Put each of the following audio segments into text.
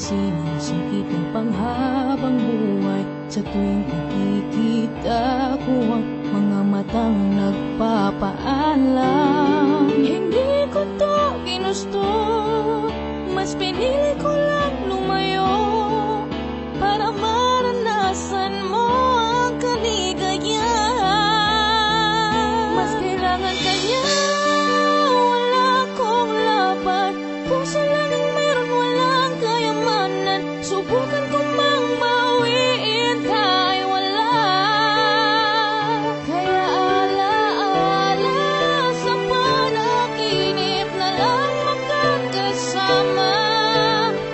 alisin ang sakit ng panghabang buhay. Sa tuwing nakikita ko ang mga matang nagpapaalam, hindi ko to ginusto, mas pinili ko lang lumayo para maranasan mo ang kaligayahan. Mas kailangan ka niya, wala akong laban. Puso lang ang meron, walang kayamanan. Subukan ko mang bawiin kahit wala. Kaya alaala sa panaginip na lang makakasama.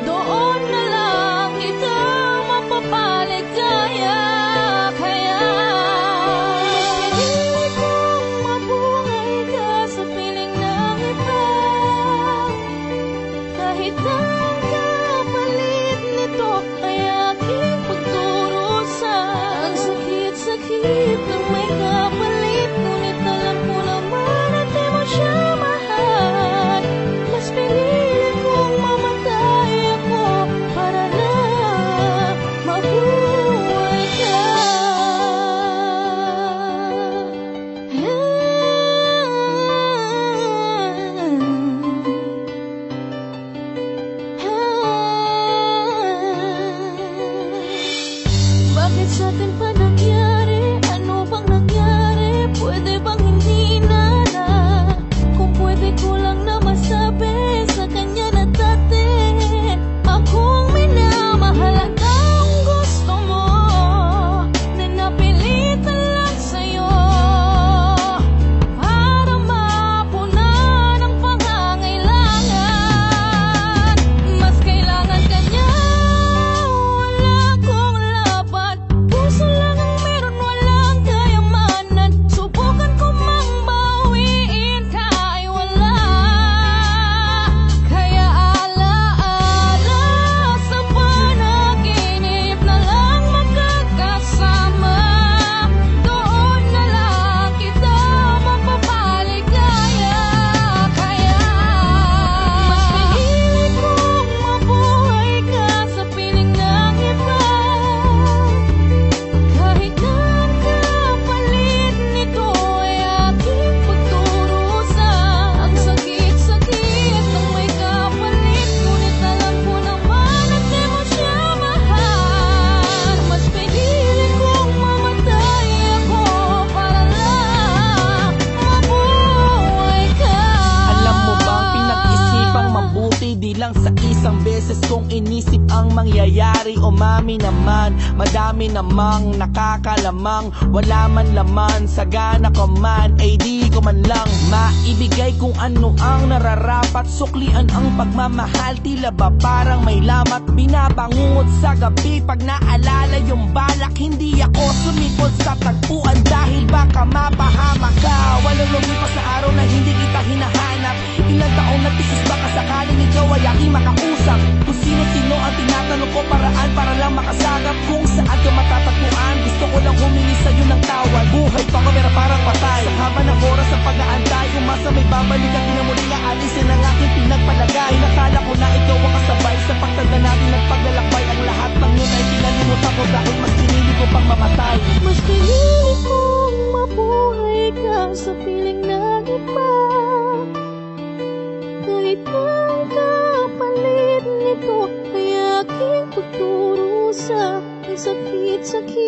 Doon na lang kita mapapaligaya. Kaya pinili kong mabuhay ka sa piling ng iba. Kahit ang kapalit nito ay aking pagdurusa. Ang sakit-sakit ng may kapalit, ngunit alam ko naman at di mo siya mahal. Mas pinili kong mamatay ako para lang mabuhay ka. Bakit sa atin pa nangyari? Ano bang nangyari? Pwede bang hindi na? Kung pwede ko lang na masabi sa kanya na dati akong minamahal at ang gusto mo na napilitan lang sa'yo para mapunan ang pangangailangan. Mas kailangan ka niya, wala akong laban. Puso lang ang meron, walang kayamanan. Subukan ko mang bawiin kahit wala. Kaya alaala sa panaginip na lang makakasama. Doon na lang kita mapapaligaya. Kaya mas pinili kong mabuhay ka sa piling ng iba. Kahit ang kapalit nito ay aking pagdurusa. Ang sakit-sakit ng may kapalit, ngunit alam ko naman at di mo siya mahal. Mas pinili kong mamatay ako para lang mabuhay ka. Alam mo bang pinag-isipang mabuti, di lang sa isang beses kong inisip ang mangyayari. Umami naman, madami namang nakakalamang, wala man laman, sagana ko man, ay di ko man lang maibigay kung ano ang nararapat. Suklian ang pagmamahal, tila ba parang may lamat. Binabangungot sa gabi pag naalala yung balak. Hindi ako sumipot sa tagpuan dahil baka mapahamak ka. Walang lumipas na araw na hindi kita hinahanap. Ilang taon na tiis baka sakaling ikaw ay aking makausap. Kung sino-sino ang tinatanong ko, paraan para lang makasagap. Kung saan ka matatagpuan, gusto ko lang humingi sa'yo ng tawad. Buhay pa ko pero parang patay. Sa haba ng oras sa pag-aantay, umasa may babalik at pinamuling aalisin ang aking pinagpalagay. Nakala ko na ikaw ang kasabay sa pagtanda natin ng paglalakbay. Ang lahat ng yun ay pinalimutan ko dahil mas pinili ko pang mamatay. Mas pinili kong mabuhay ka sa piling ng iba. Kahit ang kapalit nito ay aking pagdurusa. Ang sakit-sakit